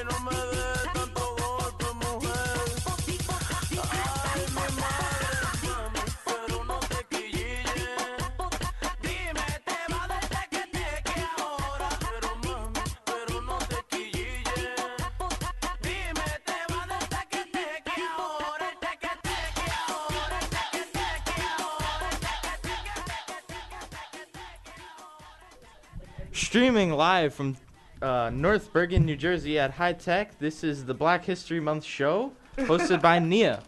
No me dejes tanto golpe, mujer. Ay, mi madre, mami, pero no te quilles. Dime, te va a dar teque ahora. Pero mami, pero no te quilles. Dime, te va a dar teque ahora. El teque ahora, el teque ahora, el teque. Streaming live from North Bergen, New Jersey at High Tech, this is the Black History Month show, hosted by Nia.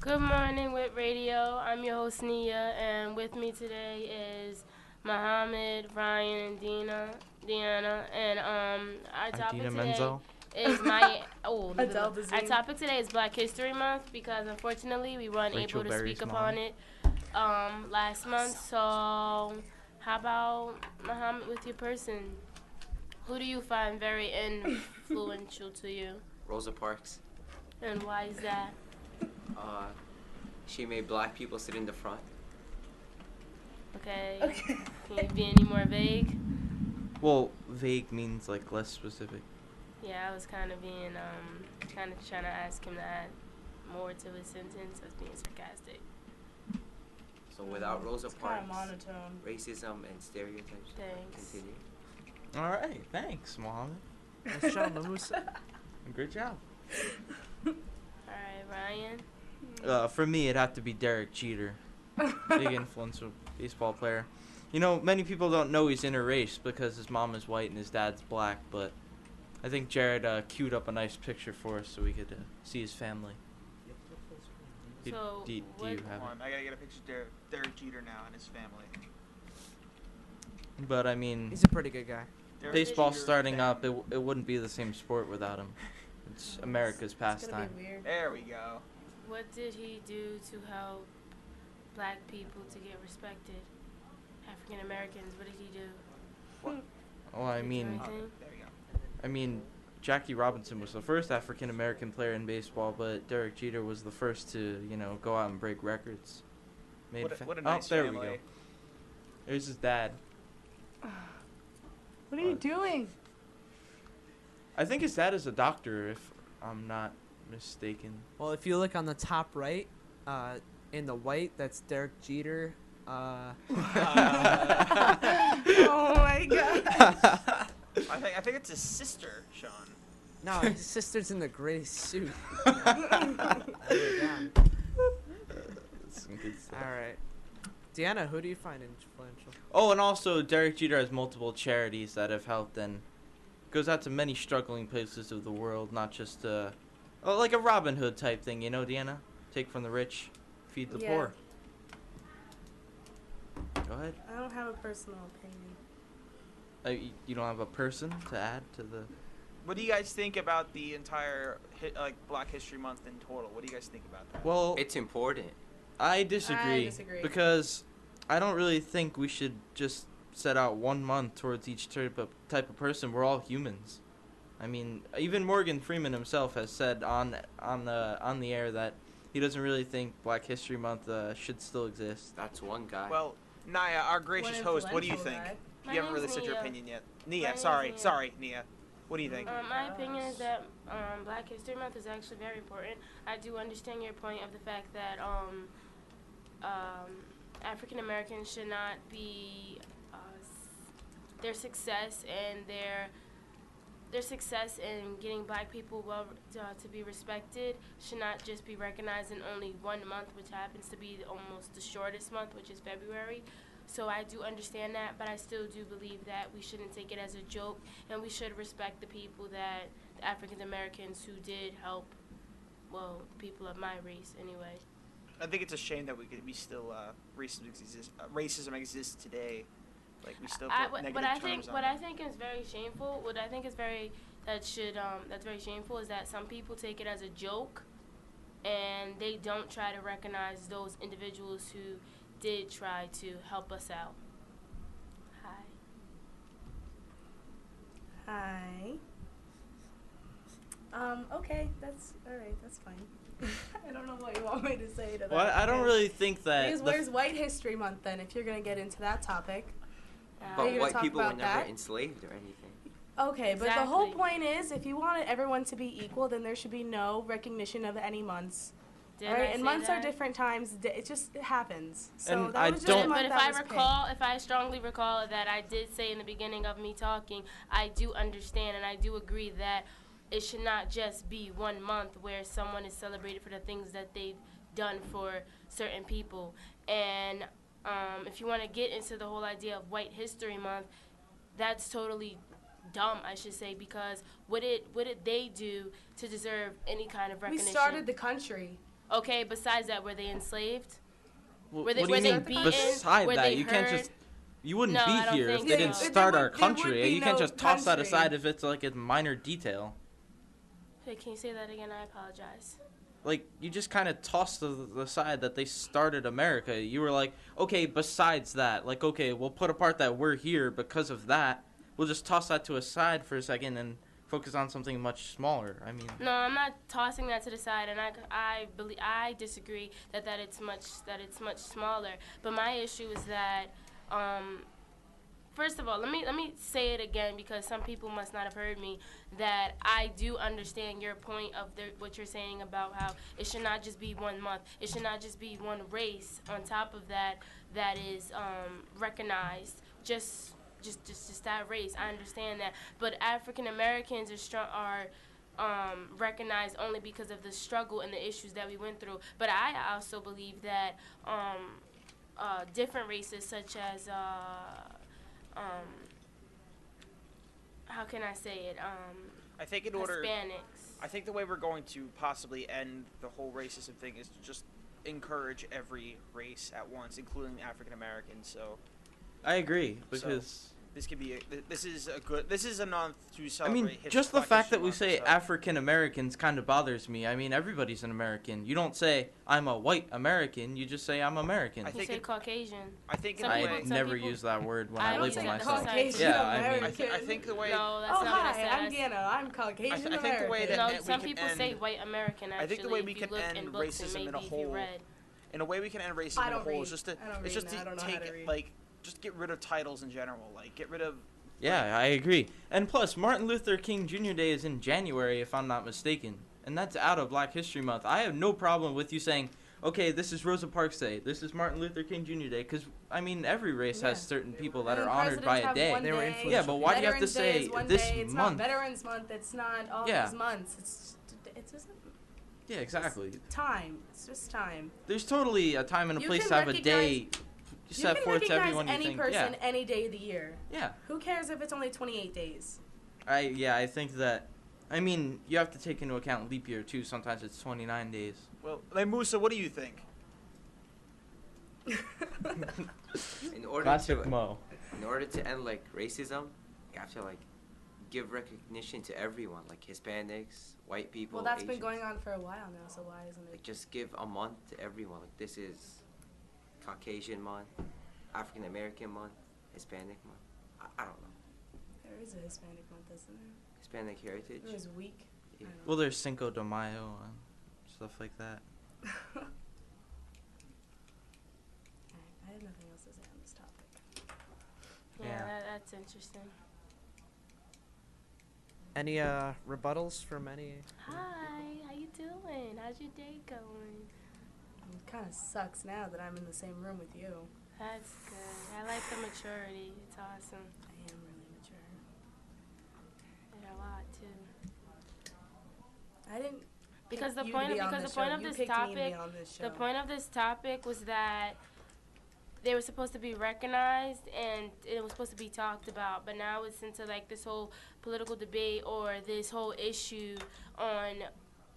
Good morning with radio. I'm your host Nia, and with me today is Muhammad, Ryan, and Deanna. And our topic Dina today Menzel. is my Adele our Dazeem. topic today is Black History Month because unfortunately we weren't Rachel able to Berry's speak mom. upon it last month. So how about Muhammad with your person? Who do you find very influential to you, Rosa Parks. and why is that? She made black people sit in the front. Okay. Okay. Can you be any more vague? Well, vague means like less specific. Yeah, I was kind of being, kind of trying to ask him to add more to his sentence. I was being sarcastic. So without Rosa It's kind Parks, of monotone. racism and stereotypes Thanks. continue. All right, thanks, Mohammed. Nice job, Mamusa. Great job. All right, Ryan. For me, it'd have to be Derek Jeter, big influential baseball player. You know, many people don't know he's interrace because his mom is white and his dad's black, but I think Jared queued up a nice picture for us so we could see his family. Do- So, do you what- have Come it? on, I gotta get a picture of Derek Jeter now and his family. But I mean, He's a pretty good guy. Derek baseball Jeter starting up, family. it wouldn't be the same sport without him. It's America's It's gonna pastime. be weird. There we go. What did he do to help black people to get respected? African Americans, what did he do? Oh, I Did he do mean, anything? There we go. I mean, Jackie Robinson was the first African American player in baseball, but Derek Jeter was the first to, go out and break records. What a nice there family. we go. There's his dad. What are you doing? I think his dad is a doctor, if I'm not mistaken. Well, if you look on the top right, in the white, that's Derek Jeter. Oh my god. I think it's his sister, Sean. No, his sister's in the gray suit. All Some good stuff. right. Deanna, who do you find influential? Oh, and also Derek Jeter has multiple charities that have helped and goes out to many struggling places of the world, not just like a Robin Hood type thing, Deanna? Take from the rich, feed the Yeah. poor. Go ahead. I don't have a personal opinion. You don't have a person to add to the... What do you guys think about the entire Black History Month in total? What do you guys think about that? Well, It's important. I disagree, disagree. because I don't really think we should just set out 1 month towards each type of person. We're all humans. I mean, even Morgan Freeman himself has said on the air that he doesn't really think Black History Month should still exist. That's one guy. Well, Naya, our gracious One host, what do you influential think? guy. My You haven't really name's said your Nia. opinion yet. My Nia, name's sorry, Nia. sorry, Nia. What do you think? My opinion is that Black History Month is actually very important. I do understand your point of the fact that African Americans should not be their success and their success in getting black people to be respected should not just be recognized in only 1 month, which happens to be almost the shortest month, which is February. So I do understand that, but I still do believe that we shouldn't take it as a joke, and we should respect the people that, the African Americans who did help, well, people of my race anyway. I think it's a shame that we still racism exists today. Like we still put negative terms on What it. I think is very shameful, that's very shameful is that some people take it as a joke, and they don't try to recognize those individuals who did try to help us out. Hi. Hi. Okay, that's alright, that's fine. I don't know what you want me to say to that. Well, I don't because- really think that... Because where's White History Month then, if you're gonna get into that topic? but Are you gonna white talk people were about never that? enslaved or anything. Okay, but the whole Exactly. point is, if you wanted everyone to be equal, then there should be no recognition of any months. Didn't All right, I and say months that? are different times. It just happens. So And that I was just don't- a month But if that I was picked. recall, if I strongly recall that I did say in the beginning of me talking, I do understand and I do agree that it should not just be 1 month where someone is celebrated for the things that they've done for certain people. And if you want to get into the whole idea of White History Month, that's totally dumb, I should say, because what did they do to deserve any kind of We recognition? started the country. Okay, besides that, were they enslaved? Wh- Were they- what were do you they mean? beaten? Beside Were that, they you can't hurt? just. You wouldn't No, be I don't here if think they so. didn't There start would- our there would country. be You can't no just toss that country. aside if it's like a minor detail. Hey, can you say that again? I apologize. Like, you just kind of tossed the side that they started America. You were like, okay, besides that, like, okay, we'll put apart that we're here because of that. We'll just toss that to a side for a second and focus on something much smaller. I mean, No, I'm not tossing that to the side, and I disagree that it's much smaller. But my issue is that, first of all, let me say it again because some people must not have heard me. That I do understand your point of what you're saying about how it should not just be 1 month. It should not just be one race on top of that is recognized. Just that race. I understand that, but African Americans are recognized only because of the struggle and the issues that we went through. But I also believe that different races, such as how can I say it? I think in order, Hispanics. I think the way we're going to possibly end the whole racism thing is to just encourage every race at once, including African Americans. So I agree because this could be this is a month to I celebrate. mean, just the Black fact History that we Month, say so- African Americans kind of bothers me. I mean, everybody's an American. You don't say I'm a white American. You just say I'm American. I You think say it- Caucasian. I think in Some a people- way, some never people- use that word when I I don't label say myself. Caucasian Yeah, I mean, American. I think the way No, that's Oh, not what I hi, said. I'm Deanna. I'm Caucasian I think the American. way that- No, we some can people say end- white American. Actually, I think the way we if you can look end in books and racism in a maybe if you whole- read. in a way we can end racism I in a don't whole read. is just to I don't it's read just now. I don't to know how take to read. like just get rid of titles in general. Like get rid of Yeah, I agree. And plus, Martin Luther King Jr. Day is in January, if I'm not mistaken. And that's out of Black History Month. I have no problem with you saying, okay, this is Rosa Parks Day. This is Martin Luther King Jr. Day. Because, I mean, every race has Yeah. certain people that And are honored presidents by a have day. one They were day. influential Yeah, but why do you have to Veterans Day say is one this day. It's month? not Veterans Month. It's not all Yeah. these months. It's just Yeah, exactly. time. It's just time. There's totally a time and a You place can to have a day You set can forth to recognize everyone you any think. person Yeah, any day of the year. yeah. Who cares if it's only 28 days? I think that, I mean, you have to take into account leap year too. Sometimes it's 29 days. well. Like Musa, what do you think? In order Classic to Mo. in order to end like racism, you have to like give recognition to everyone, like Hispanics, white people. Well, that's been Asians. going on for a while now, so why isn't Like it? just give a month to everyone. Like this is Caucasian month, African American month, Hispanic month. I don't know. There is a Hispanic month, isn't there? Hispanic heritage. There is a week. Yeah. I don't know. Well, there's Cinco de Mayo and stuff like that. Alright, I have nothing else to say on this topic. Yeah, Yeah. that's interesting. Any rebuttals from any? Hi, how you doing? How's your day going? It kind of sucks now that I'm in the same room with you. That's good. I like the maturity. It's awesome. I am really mature. And a lot too. I didn't. Because pick the you point to of be on because this the point show. of You this picked me to be topic on this show. the point of this topic was that they were supposed to be recognized and it was supposed to be talked about, but now it's into like this whole political debate or this whole issue on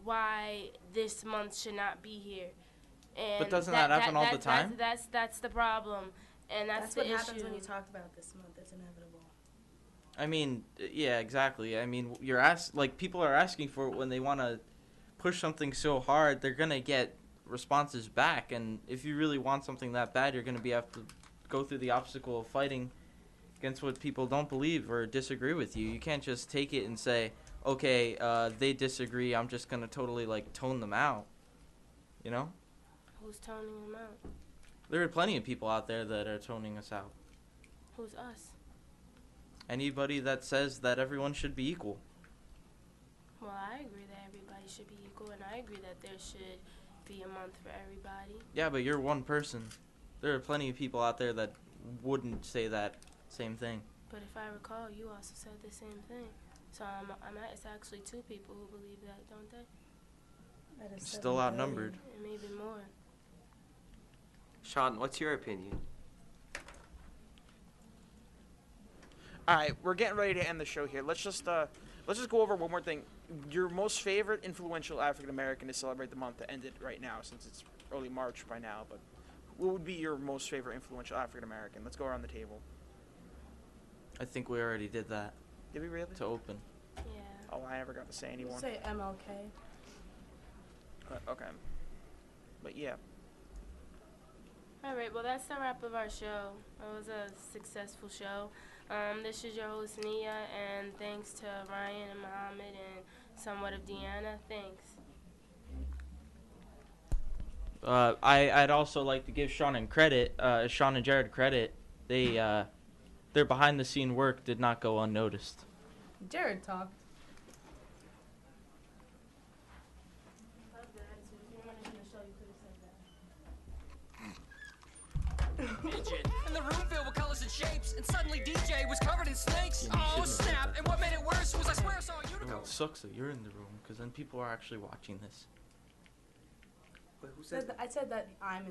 why this month should not be here. And But doesn't that happen all the time? That's the problem, and that's the what issue. happens when you talk about this month. It's inevitable. I mean, yeah, exactly. I mean, people are asking for it when they want to push something so hard, they're gonna get responses back. And if you really want something that bad, you're gonna have to go through the obstacle of fighting against what people don't believe or disagree with you. You can't just take it and say, okay, they disagree. I'm just gonna totally like tone them out. You know, Who's toning them out? there are plenty of people out there that are toning us out. Who's us? anybody that says that everyone should be equal. Well, I agree that everybody should be equal, and I agree that there should be a month for everybody. Yeah, but you're one person. There are plenty of people out there that wouldn't say that same thing. But if I recall, you also said the same thing. So it's actually 2 people who believe that, don't they? That is Still 7 outnumbered. And maybe more. Sean, what's your opinion? All right, we're getting ready to end the show here. Let's just go over one more thing. Your most favorite influential African American to celebrate the month that ended right now, since it's early March by now. But what would be your most favorite influential African American? Let's go around the table. I think we already did that Did we really? to open. Yeah. Oh, I never got to say We'll anyone. say MLK. Okay. But yeah. All right, well, that's the wrap of our show. It was a successful show. This is your host, Nia, and thanks to Ryan and Muhammad and somewhat of Deanna. Thanks. I'd also like to give Sean and Jared credit. Their behind-the-scene work did not go unnoticed. Jared talked. Midget. And the room filled with colors and shapes, and suddenly DJ was covered in snakes. Yeah, you Oh shouldn't have said snap! that. And what made it worse was I swear I saw a Well, unicorn. it sucks that you're in the room, because then people are actually watching this. Wait, who said I said that I'm